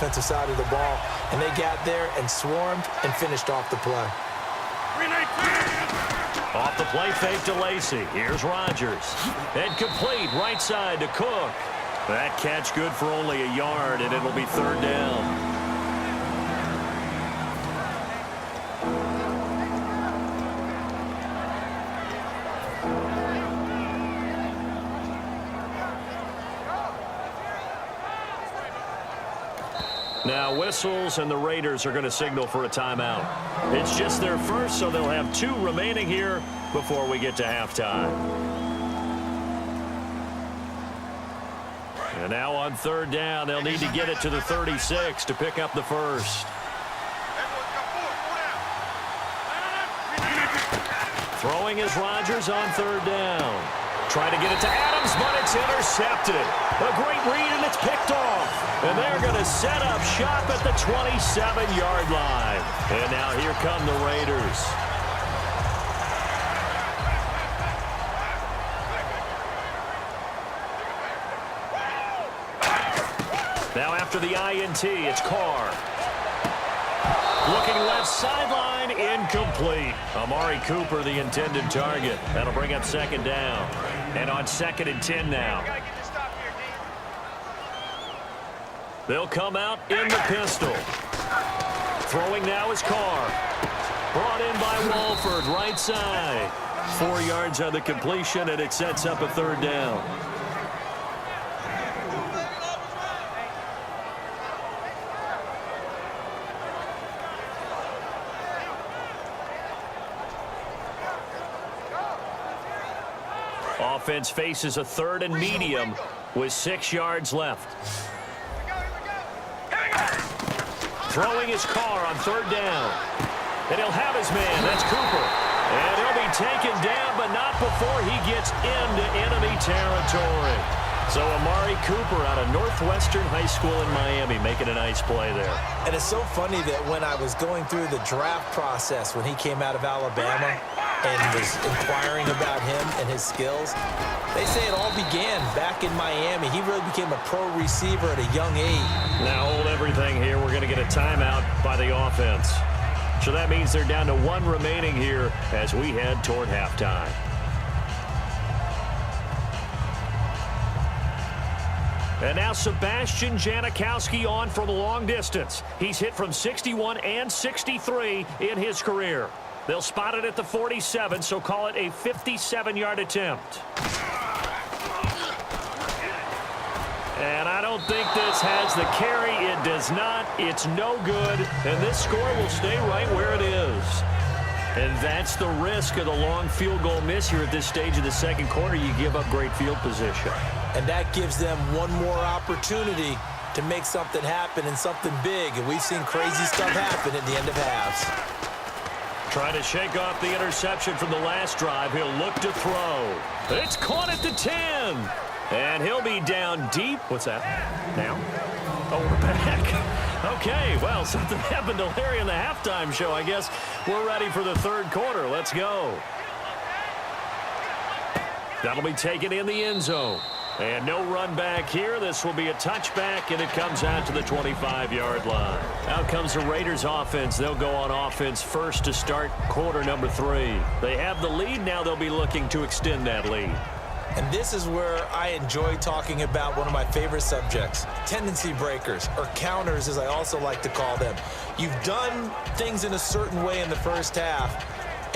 offensive side of the ball, and they got there and swarmed and finished off the play. Off the play fake to Lacy. Here's Rodgers. And complete right side to Cook. That catch good for only a yard, and it'll be third down. Now whistles, and the Raiders are going to signal for a timeout. It's just their first, so they'll have 2 remaining here before we get to halftime. And now on third down, they'll need to get it to the 36 to pick up the first. Throwing is Rodgers on third down. Trying to get it to Adams, but it's intercepted. A great read, and it's picked off. And they're going to set up shop at the 27-yard line. And now here come the Raiders. Now after the INT, it's Carr. Looking left sideline, incomplete. Amari Cooper, the intended target. That'll bring up second down. And on 2nd and 10 now. They'll come out in the pistol. Throwing now is Carr. Brought in by Walford, right side. 4 yards on the completion, and it sets up a third down. Offense faces a 3rd and medium with 6 yards left. Throwing his Carr on 3rd down. And he'll have his man. That's Cooper. And he'll be taken down, but not before he gets into enemy territory. So Amari Cooper out of Northwestern High School in Miami making a nice play there. And it's so funny that when I was going through the draft process when he came out of Alabama and was inquiring about him and his skills, they say it all began back in Miami. He really became a pro receiver at a young age. Now hold everything here. We're going to get a timeout by the offense. So that means they're down to 1 remaining here as we head toward halftime. And now Sebastian Janikowski on from long distance. He's hit from 61 and 63 in his career. They'll spot it at the 47, so call it a 57-yard attempt. And I don't think this has the carry. It does not. It's no good. And this score will stay right where it is. And that's the risk of the long field goal miss here at this stage of the second quarter. You give up great field position. And that gives them one more opportunity to make something happen and something big. And we've seen crazy stuff happen at the end of halves. Trying to shake off the interception from the last drive. He'll look to throw. It's caught at the 10. And he'll be down deep. What's that? Now? Oh, we're back. Okay, well, something happened to Larry in the halftime show. I guess we're ready for the third quarter. Let's go. That'll be taken in the end zone. And no run back here. This will be a touchback, and it comes out to the 25-yard line. Out comes the Raiders offense. They'll go on offense first to start quarter number 3. They have the lead. Now they'll be looking to extend that lead. And this is where I enjoy talking about one of my favorite subjects, tendency breakers, or counters as I also like to call them. You've done things in a certain way in the first half,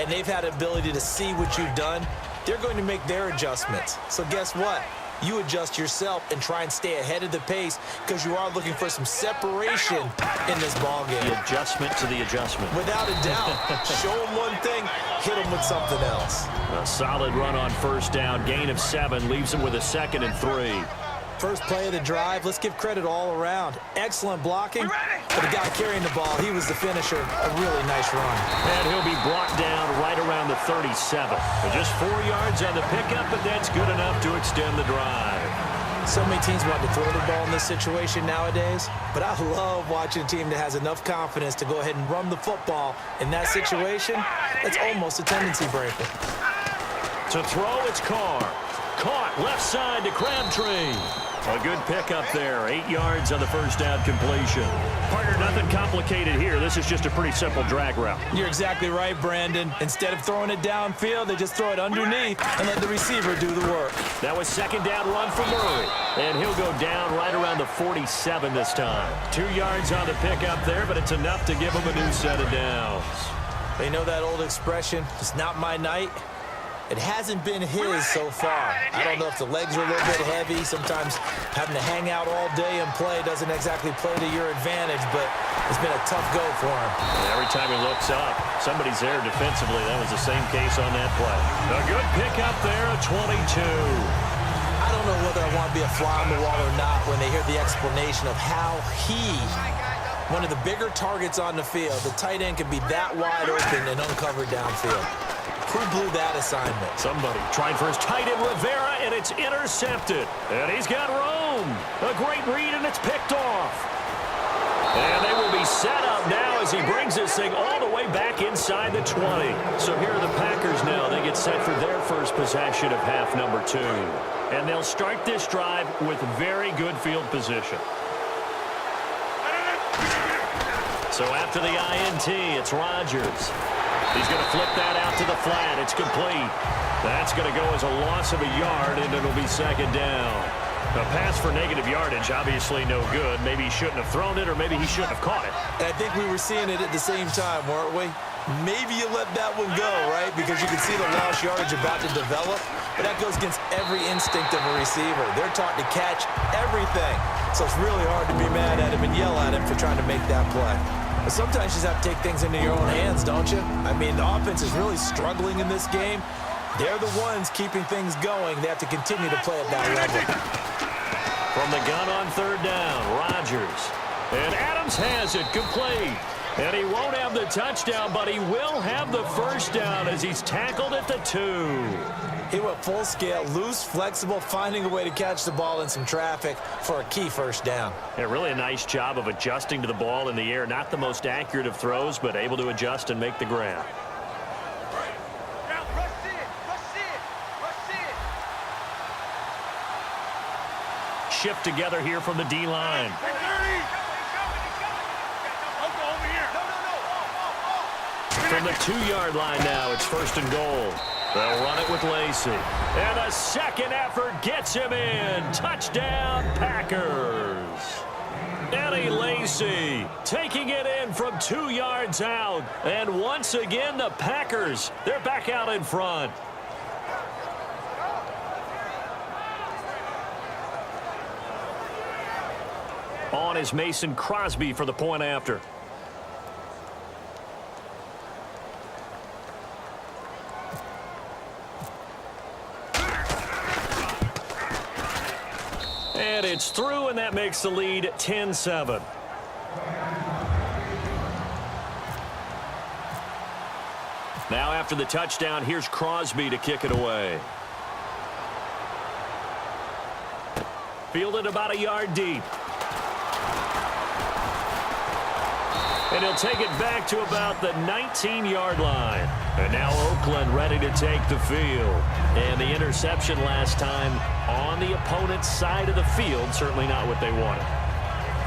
and they've had the ability to see what you've done. They're going to make their adjustments. So guess what? You adjust yourself and try and stay ahead of the pace because you are looking for some separation in this ballgame. The adjustment to the adjustment. Without a doubt. Show them one thing, hit them with something else. A solid run on first down. Gain of 7 leaves them with a 2nd and 3. First play of the drive, let's give credit all around. Excellent blocking, but the guy carrying the ball, he was the finisher. A really nice run. And he'll be brought down right around the 37. But just 4 yards on the pickup, but that's good enough to extend the drive. So many teams want to throw the ball in this situation nowadays, but I love watching a team that has enough confidence to go ahead and run the football. In that situation, that's almost a tendency breaker. To throw, it's Carr. caught left side to Crabtree. A good pickup there. 8 yards on the first down completion. Partner, nothing complicated here. This is just a pretty simple drag route. You're exactly right, Brandon. Instead of throwing it downfield, they just throw it underneath and let the receiver do the work. That was second down run for Murray. And he'll go down right around the 47 this time. 2 yards on the pickup there, but it's enough to give him a new set of downs. They know that old expression, it's not my night. It hasn't been his so far. I don't know if the legs are a little bit heavy. Sometimes having to hang out all day and play doesn't exactly play to your advantage, but it's been a tough go for him. And every time he looks up, somebody's there defensively. That was the same case on that play. A good pickup there, a 22. I don't know whether I want to be a fly on the wall or not when they hear the explanation of how one of the bigger targets on the field, the tight end can be that wide open and uncovered downfield. Who blew that assignment? Somebody trying for his tight end, Rivera, and it's intercepted. And he's got Rome. A great read, and it's picked off. And they will be set up now as he brings this thing all the way back inside the 20. So here are the Packers now. They get set for their first possession of half number 2. And they'll start this drive with very good field position. So after the INT, it's Rodgers. He's going to flip that out to the flat. It's complete. That's going to go as a loss of a yard, and it'll be second down. A pass for negative yardage, obviously no good. Maybe he shouldn't have thrown it, or maybe he shouldn't have caught it. And I think we were seeing it at the same time, weren't we? Maybe you let that one go, right? Because you can see the lost yardage about to develop. But that goes against every instinct of a receiver. They're taught to catch everything. So it's really hard to be mad at him and yell at him for trying to make that play. But sometimes you just have to take things into your own hands, don't you? I mean, the offense is really struggling in this game. They're the ones keeping things going. They have to continue to play at that level. From the gun on third down, Rodgers. And Adams has it complete. And he won't have the touchdown, but he will have the first down as he's tackled at the 2. He went full scale, loose, flexible, finding a way to catch the ball in some traffic for a key first down. Yeah, really a nice job of adjusting to the ball in the air. Not the most accurate of throws, but able to adjust and make the grab. Shift together here from the D-line. From the 2-yard line now, it's first and goal. They'll run it with Lacy. And a second effort gets him in. Touchdown, Packers. Eddie Lacy taking it in from 2 yards out. And once again, the Packers, they're back out in front. On is Mason Crosby for the point after. And it's through, and that makes the lead 10-7. Now after the touchdown, here's Crosby to kick it away. Fielded about a yard deep. And he'll take it back to about the 19-yard line. And now Oakland ready to take the field. And the interception last time on the opponent's side of the field, certainly not what they wanted.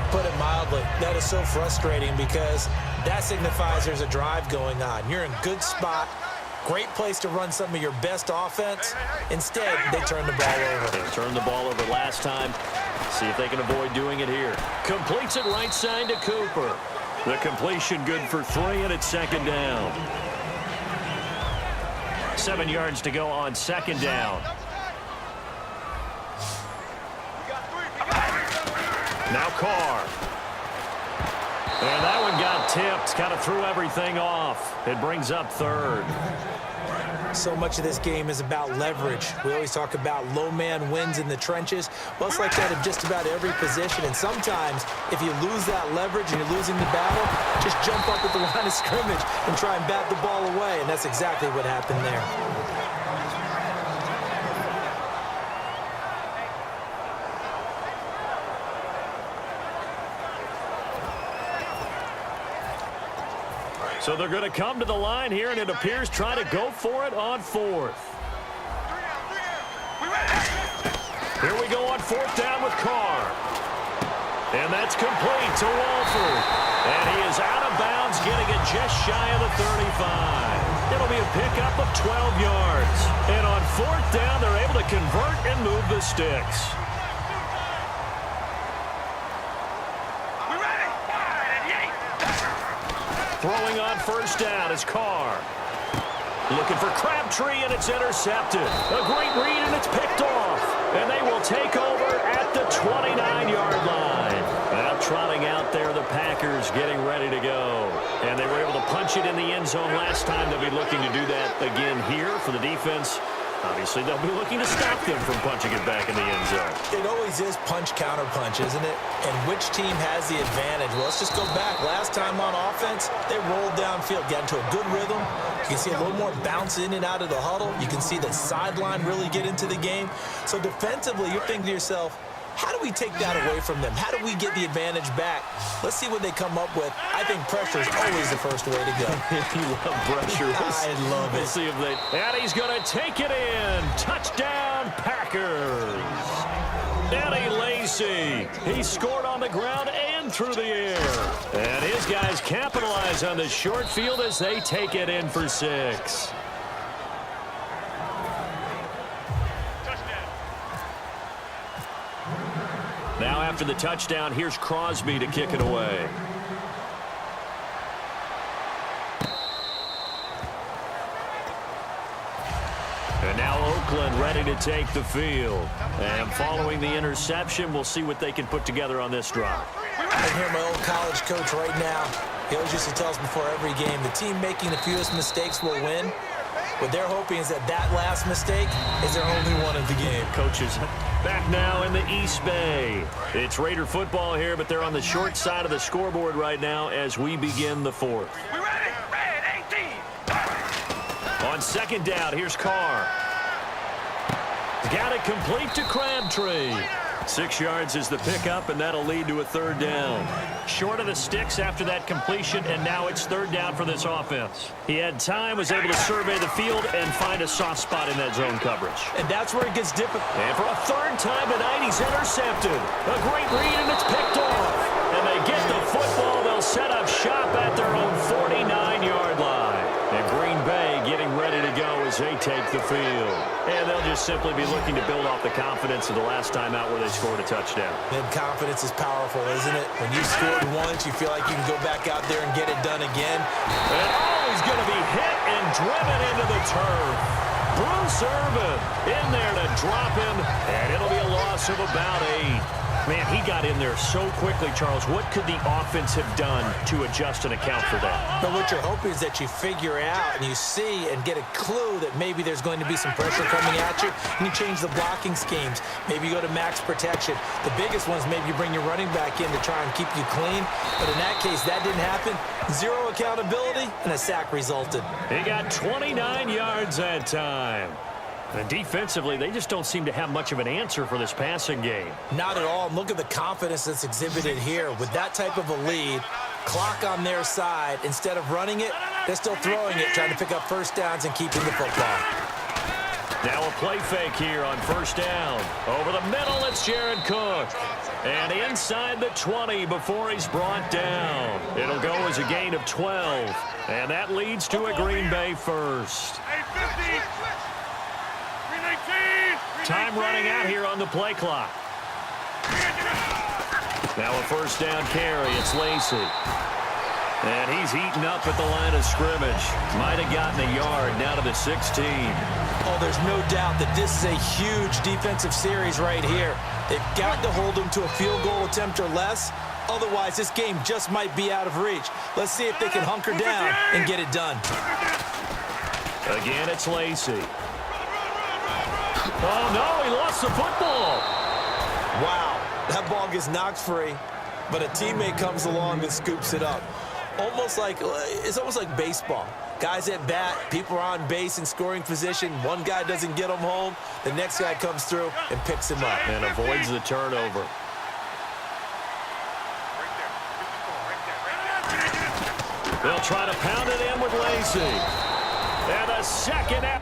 Put it mildly, that is so frustrating because that signifies there's a drive going on. You're in good spot, great place to run some of your best offense. Instead, they turn the ball over. They turned the ball over last time. See if they can avoid doing it here. Completes it right side to Cooper. The completion good for 3, and it's second down. 7 yards to go on second down. Now Carr. And that one got tipped. Kind of threw everything off. It brings up third. So much of this game is about leverage. We always talk about low man wins in the trenches. Well, it's like that in just about every position. And sometimes, if you lose that leverage and you're losing the battle, just jump up at the line of scrimmage and try and bat the ball away. And that's exactly what happened there. So they're going to come to the line here, and it appears try to go for it on fourth. Here we go on fourth down with Carr. And that's complete to Walford. And he is out of bounds, getting it just shy of the 35. It'll be a pickup of 12 yards. And on fourth down, they're able to convert and move the sticks. Throwing on first down is Carr. Looking for Crabtree, and it's intercepted. A great read, and it's picked off. And they will take over at the 29-yard line. Now trotting out there, the Packers getting ready to go. And they were able to punch it in the end zone last time. They'll be looking to do that again here for the defense. Obviously, they'll be looking to stop them from punching it back in the end zone. It always is punch-counter-punch, isn't it? And which team has the advantage? Well, let's just go back. Last time on offense, they rolled downfield, got into a good rhythm. You can see a little more bounce in and out of the huddle. You can see the sideline really get into the game. So defensively, you're thinking to yourself, how do we take that away from them? How do we get the advantage back? Let's see what they come up with. I think pressure is always the first way to go. You love pressure. I love it. We'll see if they... And he's going to take it in. Touchdown, Packers. Eddie Lacy. He scored on the ground and through the air. And his guys capitalize on the short field as they take it in for 6. Now after the touchdown, here's Crosby to kick it away. And now Oakland ready to take the field. And following the interception, we'll see what they can put together on this drive. I hear my old college coach right now. He always used to tell us before every game, the team making the fewest mistakes will win. What they're hoping is that that last mistake is their only one of the game. Coaches back now in the East Bay. It's Raider football here, but they're on the short side of the scoreboard right now as we begin the fourth. We ready? Red 18. On second down, here's Carr. Got it complete to Crabtree. 6 yards is the pickup, and that'll lead to a third down. Short of the sticks after that completion, and now it's third down for this offense. He had time, was able to survey the field and find a soft spot in that zone coverage. And that's where it gets difficult. And for a third time tonight, he's intercepted. A great read, and it's picked off. And they get the football. They'll set up shop at their own 49-yard line. And Green Bay getting ready to go as they take the field. And they'll just simply be looking to build off the confidence of the last time out where they scored a touchdown. And confidence is powerful, isn't it? When you scored once, you feel like you can go back out there and get it done again. And he's going to be hit and driven into the turf. Bruce Irvin in there to drop him, and it'll be a loss of about 8. Man, he got in there so quickly, Charles. What could the offense have done to adjust and account for that? But what you're hoping is that you figure out and you see and get a clue that maybe there's going to be some pressure coming at you, and you change the blocking schemes. Maybe you go to max protection. The biggest ones, maybe you bring your running back in to try and keep you clean. But in that case, that didn't happen. Zero accountability, and a sack resulted. He got 29 yards that time. And defensively, they just don't seem to have much of an answer for this passing game. Not at all. And look at the confidence that's exhibited here. With that type of a lead, clock on their side, instead of running it, they're still throwing it, trying to pick up first downs and keeping the football. Now a play fake here on first down. Over the middle, it's Jared Cook. And inside the 20 before he's brought down. It'll go as a gain of 12. And that leads to a Green Bay first. Time running out here on the play clock. Now a first down carry. It's Lacy. And he's eaten up at the line of scrimmage. Might have gotten a yard now to the 16. Oh, there's no doubt that this is a huge defensive series right here. They've got to hold them to a field goal attempt or less. Otherwise, this game just might be out of reach. Let's see if they can hunker down and get it done. Again, it's Lacy. Oh, no, he lost the football. Wow, that ball gets knocked free, but a teammate comes along and scoops it up. It's almost like baseball. Guys at bat, people are on base in scoring position. One guy doesn't get him home. The next guy comes through and picks him up. And avoids the turnover. They'll try to pound it in with Lacy. And a second after.